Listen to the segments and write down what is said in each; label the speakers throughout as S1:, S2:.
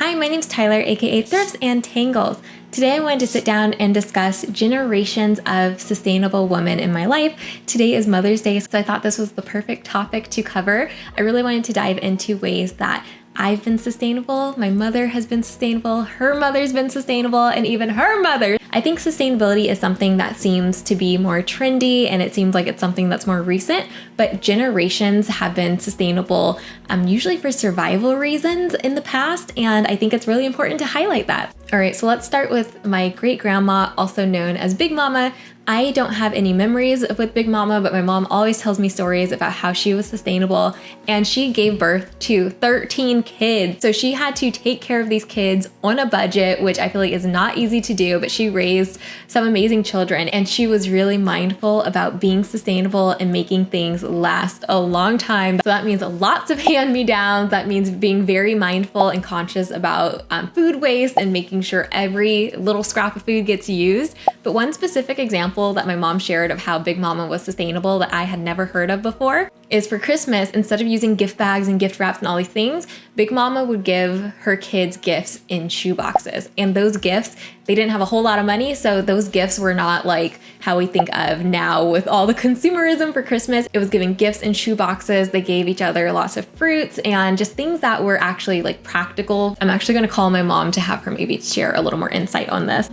S1: Hi, my name's Tyler, aka Thrifts and Tangles. Today I wanted to sit down and discuss generations of sustainable women in my life. Today is Mother's Day, so I thought this was the perfect topic to cover. I really wanted to dive into ways that I've been sustainable, my mother has been sustainable, her mother's been sustainable, and even her mother. I think sustainability is something that seems to be more trendy and it seems like it's something that's more recent, but generations have been sustainable usually for survival reasons in the past, and I think it's really important to highlight that. All right, so let's start with my great grandma, also known as Big Mama. I don't have any memories with Big Mama, but my mom always tells me stories about how she was sustainable, and she gave birth to 13 kids. So she had to take care of these kids on a budget, which I feel like is not easy to do, but she raised some amazing children, and she was really mindful about being sustainable and making things last a long time. So that means lots of hand-me-downs. That means being very mindful and conscious about food waste and making sure every little scrap of food gets used. But one specific example that my mom shared of how Big Mama was sustainable that I had never heard of before is for Christmas, instead of using gift bags and gift wraps and all these things, Big Mama would give her kids gifts in shoe boxes. And those gifts, they didn't have a whole lot of money, so those gifts were not like how we think of now with all the consumerism for Christmas. It was giving gifts in shoe boxes. They gave each other lots of fruits and just things that were actually like practical. I'm actually gonna call my mom to have her maybe share a little more insight on this.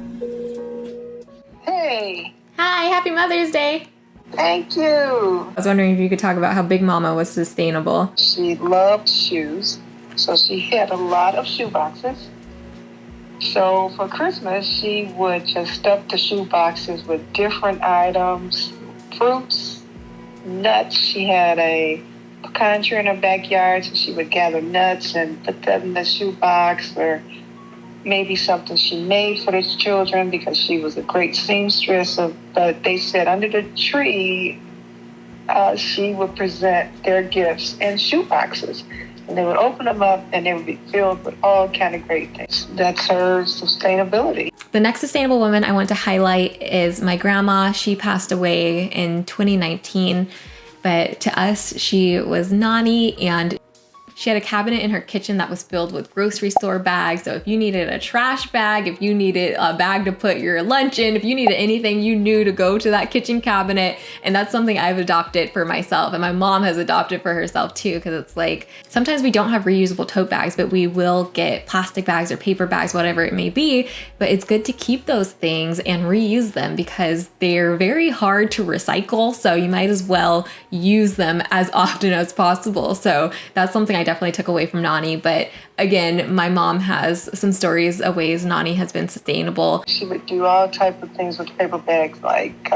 S2: Hey.
S1: Hi, happy Mother's Day.
S2: Thank you.
S1: I was wondering if you could talk about how Big Mama was sustainable.
S2: She loved shoes, so she had a lot of shoe boxes. So for Christmas, she would just stuff the shoe boxes with different items, fruits, nuts. She had a pecan tree in her backyard, so she would gather nuts and put them in the shoe box, or maybe something she made for the children because she was a great seamstress. But they said under the tree, she would present their gifts in shoe boxes. And they would open them up and they would be filled with all kind of great things. That's her sustainability.
S1: The next sustainable woman I want to highlight is my grandma. She passed away in 2019, but to us, she was Nani, and she had a cabinet in her kitchen that was filled with grocery store bags. So if you needed a trash bag, if you needed a bag to put your lunch in, if you needed anything, you knew to go to that kitchen cabinet. And that's something I've adopted for myself. And my mom has adopted for herself too, because it's like, sometimes we don't have reusable tote bags, but we will get plastic bags or paper bags, whatever it may be. But it's good to keep those things and reuse them because they're very hard to recycle. So you might as well use them as often as possible. So that's something I definitely took away from Nani. But again, my mom has some stories of ways Nani has been sustainable.
S2: She would do all types of things with paper bags, like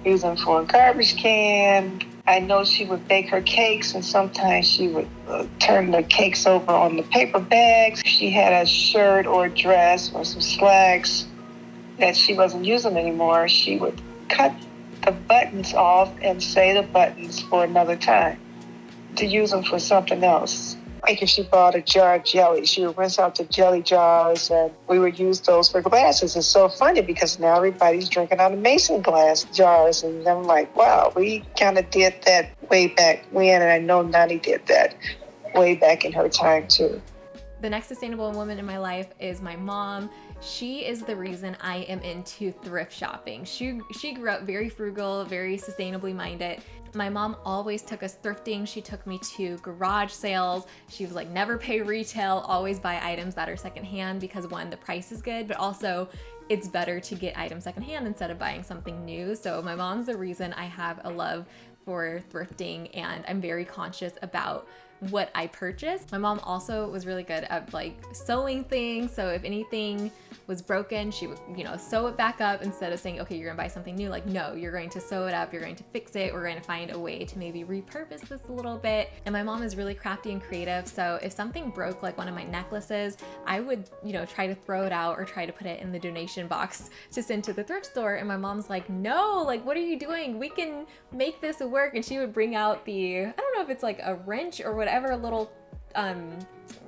S2: use them for a garbage can. I know she would bake her cakes, and sometimes she would turn the cakes over on the paper bags. She had a shirt or a dress or some slacks that she wasn't using anymore. She would cut the buttons off and save the buttons for another time to use them for something else. Like if she bought a jar of jelly, she would rinse out the jelly jars, and we would use those for glasses. It's so funny because now everybody's drinking out of mason glass jars, and I'm like, wow, we kind of did that way back when, and I know Nani did that way back in her time too.
S1: The next sustainable woman in my life is my mom. She is the reason I am into thrift shopping. She grew up very frugal, very sustainably minded. My mom always took us thrifting. She took me to garage sales. She was like, never pay retail, always buy items that are secondhand because one, the price is good, but also it's better to get items secondhand instead of buying something new. So my mom's the reason I have a love for thrifting, and I'm very conscious about what I purchase. My mom also was really good at like sewing things. So if anything was broken, she would, sew it back up instead of saying, okay, you're gonna buy something new. Like, no, you're going to sew it up, you're going to fix it. We're going to find a way to maybe repurpose this a little bit. And my mom is really crafty and creative. So if something broke, like one of my necklaces, I would, try to throw it out or try to put it in the donation box to send to the thrift store. And my mom's like, no, like, what are you doing? We can make this work. And she would bring out I don't know if it's like a wrench or whatever, a little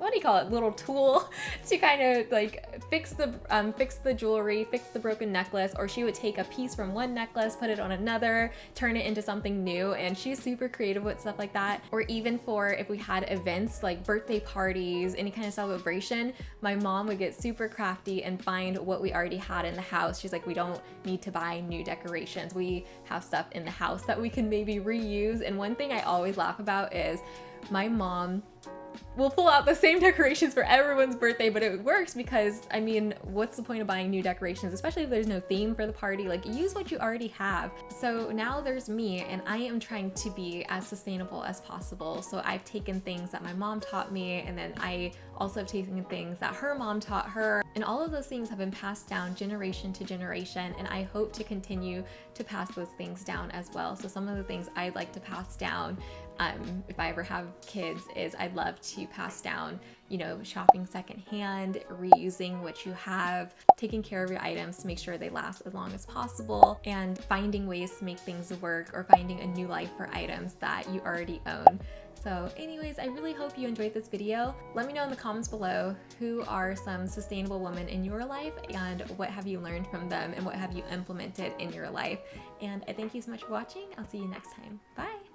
S1: what do you call it, little tool to kind of like fix the jewelry, fix the broken necklace, or she would take a piece from one necklace, put it on another, turn it into something new, and she's super creative with stuff like that. Or even for if we had events like birthday parties, any kind of celebration, my mom would get super crafty and find what we already had in the house. She's like, we don't need to buy new decorations. We have stuff in the house that we can maybe reuse. And one thing I always laugh about is my mom will pull out the same decorations for everyone's birthday, but it works because, I mean, what's the point of buying new decorations, especially if there's no theme for the party? Like, use what you already have. So now there's me, and I am trying to be as sustainable as possible. So I've taken things that my mom taught me, and then I also have taken things that her mom taught her, and all of those things have been passed down generation to generation, and I hope to continue to pass those things down as well. So some of the things I'd like to pass down, if I ever have kids, is I'd love to pass down, you know, shopping secondhand, reusing what you have, taking care of your items to make sure they last as long as possible, and finding ways to make things work or finding a new life for items that you already own. So anyways, I really hope you enjoyed this video. Let me know in the comments below who are some sustainable women in your life and what have you learned from them and what have you implemented in your life. And I thank you so much for watching. I'll see you next time. Bye.